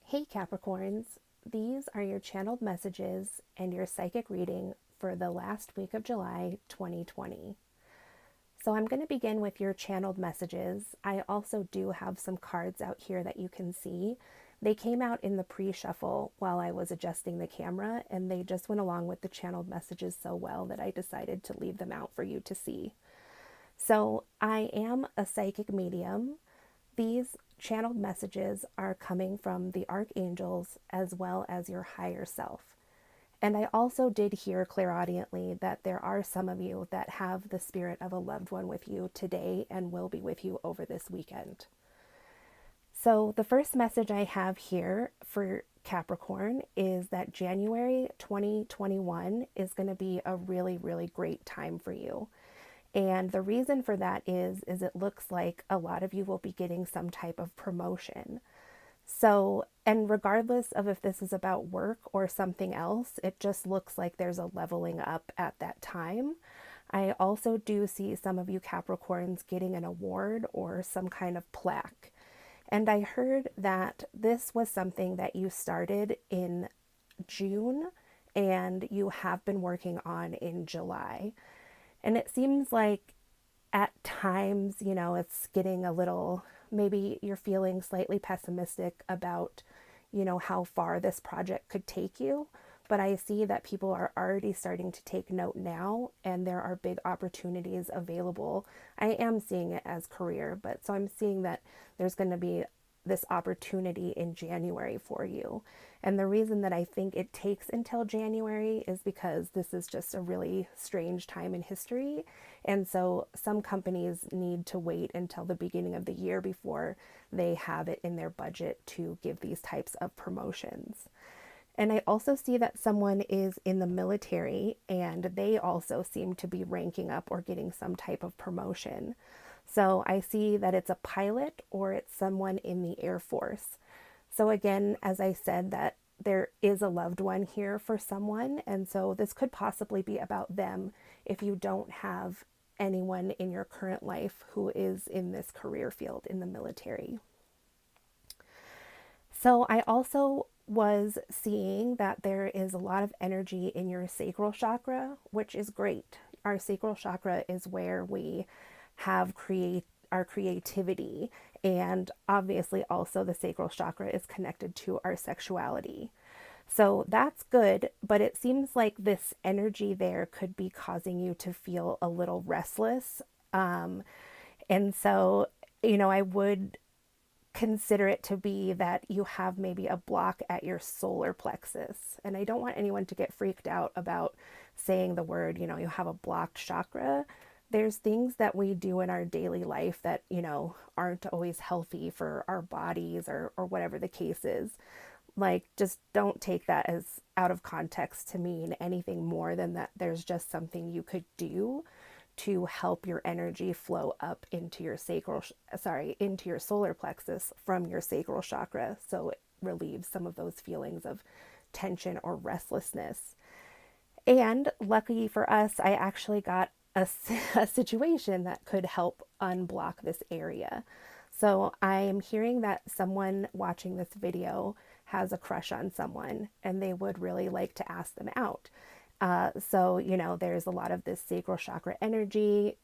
Hey Capricorns, these are your channeled messages and your psychic reading for the last week of July 2020. So I'm going to begin with your channeled messages. I also do have some cards out here that you can see. They came out in the pre-shuffle while I was adjusting the camera, and they just went along with the channeled messages so well that I decided to leave them out for you to see. So I am a psychic medium. These channeled messages are coming from the archangels as well as your higher self. And I also did hear clairaudiently that there are some of you that have the spirit of a loved one with you today and will be with you over this weekend. So the first message I have here for Capricorn is that January 2021 is going to be a really, really great time for you. And the reason for that is it looks like a lot of you will be getting some type of promotion. So, and regardless of if this is about work or something else, it just looks like there's a leveling up at that time. I also do see some of you Capricorns getting an award or some kind of plaque. And I heard that this was something that you started in June and you have been working on in July. And it seems like at times, it's getting a little, maybe you're feeling slightly pessimistic about, how far this project could take you. But I see that people are already starting to take note now, and there are big opportunities available. I am seeing it as career, but so I'm seeing that there's going to be this opportunity in January for you. And the reason that I think it takes until January is because this is just a really strange time in history. And so some companies need to wait until the beginning of the year before they have it in their budget to give these types of promotions. And I also see that someone is in the military and they also seem to be ranking up or getting some type of promotion. So I see that it's a pilot or it's someone in the Air Force. So again, as I said, that there is a loved one here for someone. And so this could possibly be about them if you don't have anyone in your current life who is in this career field in the military. So I also was seeing that there is a lot of energy in your sacral chakra, which is great. Our sacral chakra is where we have our creativity, and obviously also the sacral chakra is connected to our sexuality. So that's good, but it seems like this energy there could be causing you to feel a little restless. And so, I would consider it to be that you have maybe a block at your solar plexus. And I don't want anyone to get freaked out about saying the word, you have a blocked chakra. There's things that we do in our daily life that, aren't always healthy for our bodies or whatever the case is. Like, just don't take that as out of context to mean anything more than that there's just something you could do to help your energy flow up into your into your solar plexus from your sacral chakra. So it relieves some of those feelings of tension or restlessness. And lucky for us, I actually got a situation that could help unblock this area. So I am hearing that someone watching this video has a crush on someone and they would really like to ask them out. So, there's a lot of this sacral chakra energy,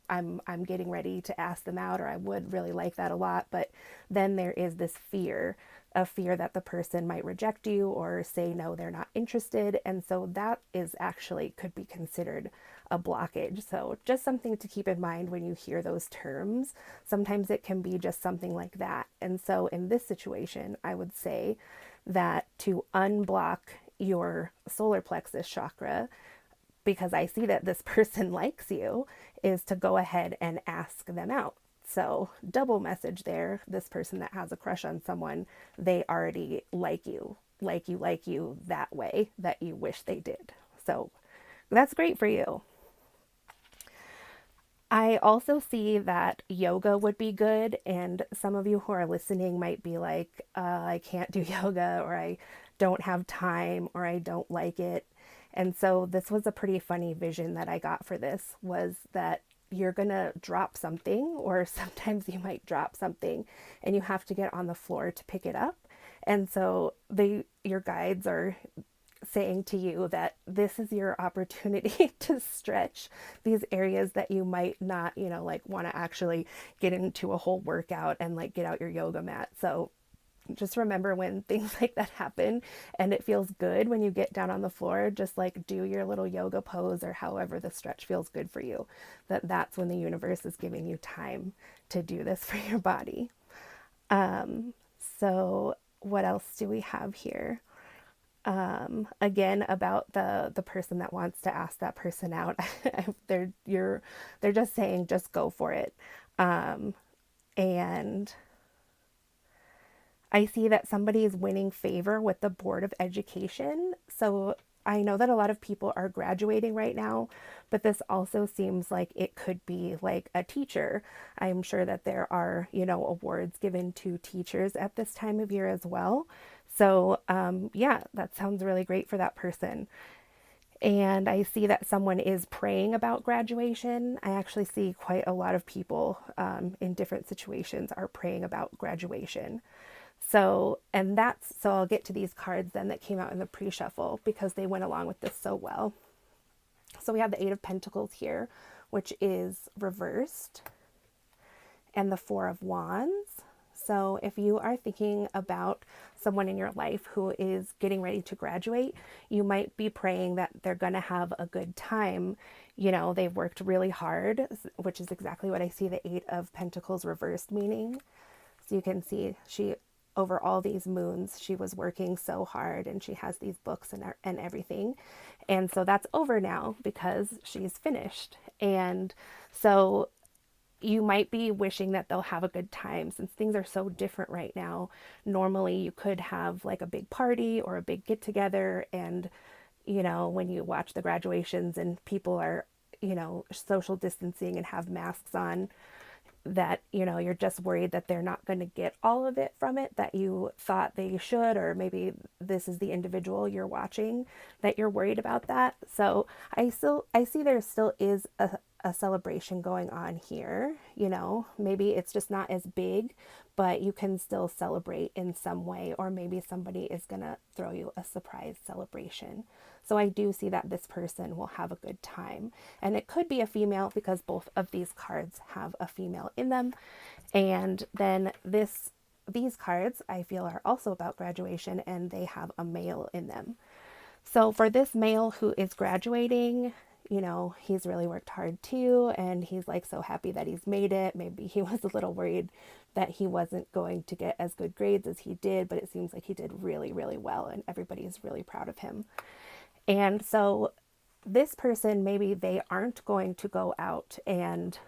I'm getting ready to ask them out, or I would really like that a lot. But then there is this fear, a fear that the person might reject you or say, no, they're not interested. And so that is actually could be considered a blockage. So just something to keep in mind when you hear those terms. Sometimes it can be just something like that. And so in this situation, I would say that to unblock your solar plexus chakra, because I see that this person likes you, is to go ahead and ask them out. So double message there. This person that has a crush on someone, they already like you that way that you wish they did. So that's great for you. I also see that yoga would be good, and some of you who are listening might be like, I can't do yoga, or I don't have time, or I don't like it. And so this was a pretty funny vision that I got for this, was that you're gonna drop something, or sometimes you might drop something and you have to get on the floor to pick it up. And so your guides are saying to you that this is your opportunity to stretch these areas that you might not, like want to actually get into a whole workout and like get out your yoga mat. So just remember when things like that happen and it feels good when you get down on the floor, just like do your little yoga pose or however the stretch feels good for you. That's when the universe is giving you time to do this for your body. So what else do we have here? Again, about the person that wants to ask that person out. They're just saying just go for it. And I see that somebody is winning favor with the Board of Education. So I know that a lot of people are graduating right now, but this also seems like it could be like a teacher. I'm sure that there are, awards given to teachers at this time of year as well. So, yeah, that sounds really great for that person. And I see that someone is praying about graduation. I actually see quite a lot of people in different situations are praying about graduation. So I'll get to these cards then that came out in the pre-shuffle because they went along with this so well. So we have the Eight of Pentacles here, which is reversed, and the Four of Wands. So if you are thinking about someone in your life who is getting ready to graduate, you might be praying that they're going to have a good time. They've worked really hard, which is exactly what I see the Eight of Pentacles reversed meaning. So you can see over all these moons, she was working so hard and she has these books and everything. And so that's over now because she's finished. And so you might be wishing that they'll have a good time since things are so different right now. Normally you could have like a big party or a big get together. And, when you watch the graduations and people are, social distancing and have masks on, that you're just worried that they're not going to get all of it from it that you thought they should, or maybe this is the individual you're watching that you're worried about that. So I see there still is a celebration going on here. Maybe it's just not as big, but you can still celebrate in some way, or maybe somebody is going to throw you a surprise celebration. So I do see that this person will have a good time. And it could be a female because both of these cards have a female in them. And then these cards I feel are also about graduation and they have a male in them. So for this male who is graduating, he's really worked hard too, and he's like so happy that he's made it. Maybe he was a little worried that he wasn't going to get as good grades as he did, but it seems like he did really, really well, and everybody is really proud of him. And so this person, maybe they aren't going to go out and,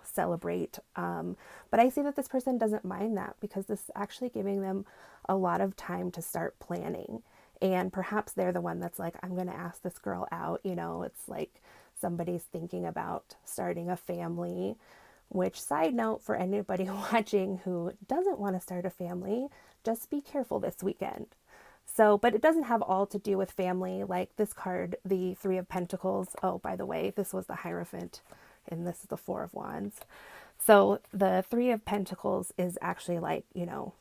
celebrate. But I see that this person doesn't mind that because this is actually giving them a lot of time to start planning. And perhaps they're the one that's like, I'm going to ask this girl out. It's like somebody's thinking about starting a family, which, side note, for anybody watching who doesn't want to start a family, just be careful this weekend. So, but it doesn't have all to do with family. Like this card, the Three of Pentacles. Oh, by the way, this was the Hierophant and this is the Four of Wands. So the Three of Pentacles is actually like,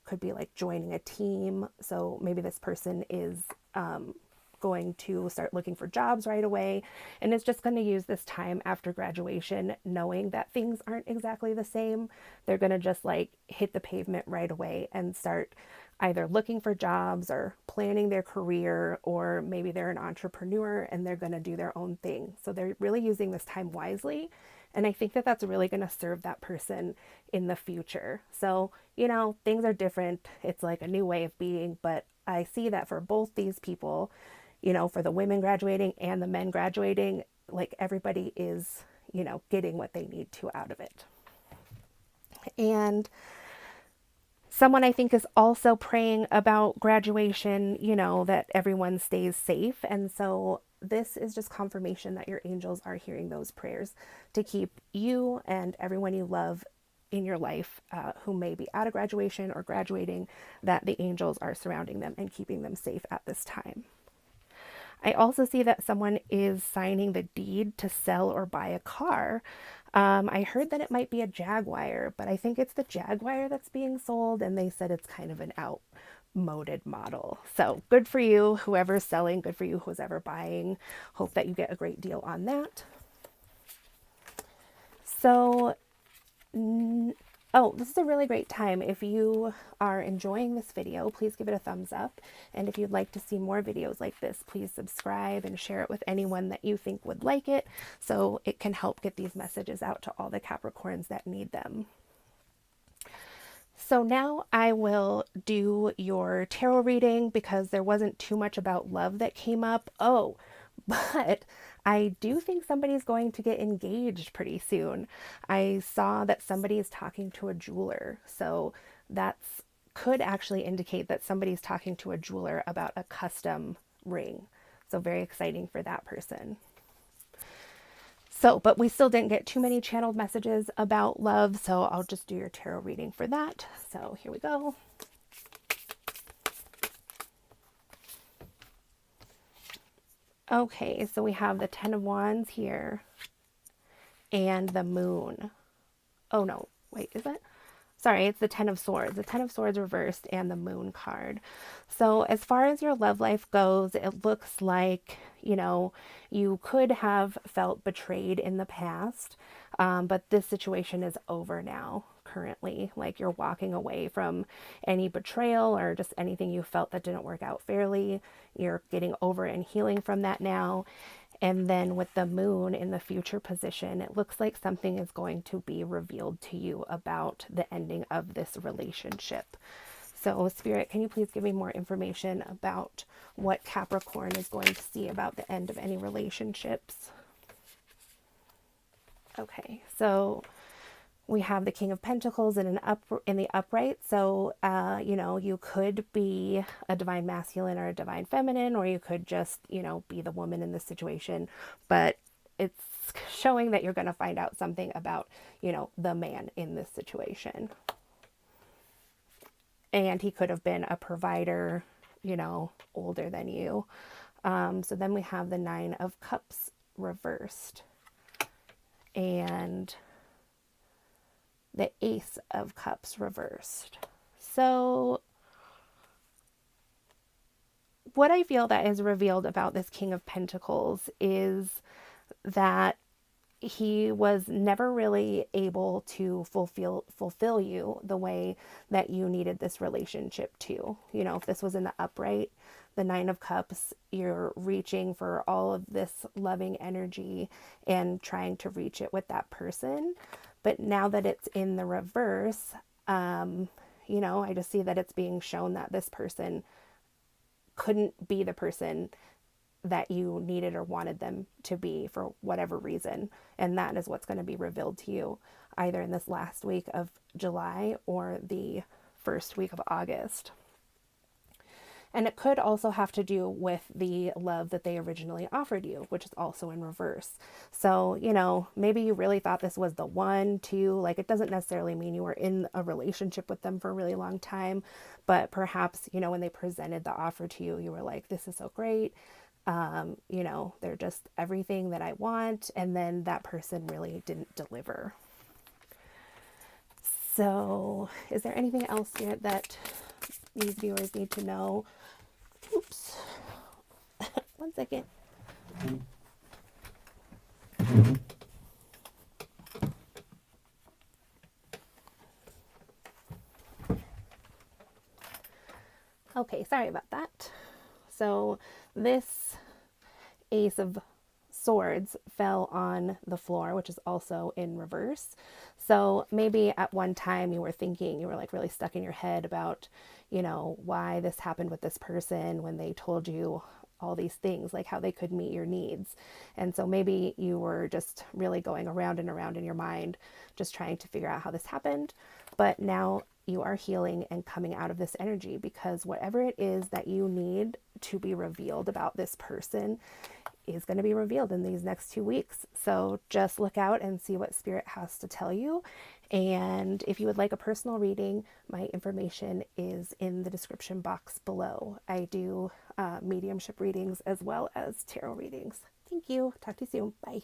could be like joining a team. So maybe this person is going to start looking for jobs right away and is just going to use this time after graduation knowing that things aren't exactly the same. They're going to just like hit the pavement right away and start either looking for jobs or planning their career, or maybe they're an entrepreneur and they're going to do their own thing. So they're really using this time wisely. And I think that that's really going to serve that person in the future. So, things are different. It's like a new way of being, but I see that for both these people, for the women graduating and the men graduating, like everybody is, getting what they need to out of it. And someone I think is also praying about graduation, that everyone stays safe. And so this is just confirmation that your angels are hearing those prayers to keep you and everyone you love in your life who may be out of graduation or graduating, that the angels are surrounding them and keeping them safe at this time. I also see that someone is signing the deed to sell or buy a car. I heard that it might be a Jaguar, but I think it's the Jaguar that's being sold, and they said it's kind of an out. moded model. So good for you, whoever's selling, good for you, who's ever buying. Hope that you get a great deal on that. So, oh, this is a really great time. If you are enjoying this video, please give it a thumbs up. And if you'd like to see more videos like this, please subscribe and share it with anyone that you think would like it, so it can help get these messages out to all the Capricorns that need them. So now I will do your tarot reading because there wasn't too much about love that came up. Oh, but I do think somebody's going to get engaged pretty soon. I saw that somebody is talking to a jeweler. So that's could actually indicate that somebody's talking to a jeweler about a custom ring. So very exciting for that person. So, but we still didn't get too many channeled messages about love, so I'll just do your tarot reading for that. So here we go. Okay, so we have the Ten of Wands here and the Moon. Oh no, wait, is it? Sorry, it's the Ten of Swords. The Ten of Swords reversed and the Moon card. So as far as your love life goes, it looks like, you know, you could have felt betrayed in the past, but this situation is over now, currently. Like you're walking away from any betrayal or just anything you felt that didn't work out fairly. You're getting over and healing from that now. And then with the Moon in the future position, it looks like something is going to be revealed to you about the ending of this relationship. So Spirit, can you please give me more information about what Capricorn is going to see about the end of any relationships? Okay, so we have the King of Pentacles in the upright. So, you know, you could be a divine masculine or a divine feminine, or you could just, you know, be the woman in this situation. But it's showing that you're going to find out something about, you know, the man in this situation. And he could have been a provider, you know, older than you. So then we have the Nine of Cups reversed. And the Ace of Cups reversed. So what I feel that is revealed about this King of Pentacles is that he was never really able to fulfill you the way that you needed this relationship to. You know, if this was in the upright, the Nine of Cups, you're reaching for all of this loving energy and trying to reach it with that person. But now that it's in the reverse, you know, I just see that it's being shown that this person couldn't be the person that you needed or wanted them to be for whatever reason. And that is what's going to be revealed to you either in this last week of July or the first week of August. And it could also have to do with the love that they originally offered you, which is also in reverse. So, you know, maybe you really thought this was the one, too. Like, it doesn't necessarily mean you were in a relationship with them for a really long time. But perhaps, you know, when they presented the offer to you, you were like, this is so great. You know, they're just everything that I want. And then that person really didn't deliver. So is there anything else here that these viewers need to know? Oops. 1 second. Okay, sorry about that. So this Ace of Swords fell on the floor, which is also in reverse. So maybe at one time you were thinking, you were like really stuck in your head about, you know, why this happened with this person when they told you all these things, like how they could meet your needs. And so maybe you were just really going around and around in your mind, just trying to figure out how this happened. But now you are healing and coming out of this energy, because whatever it is that you need to be revealed about this person is going to be revealed in these next 2 weeks. So just look out and see what Spirit has to tell you. And if you would like a personal reading, my information is in the description box below. I do mediumship readings as well as tarot readings. Thank you. Talk to you soon. Bye.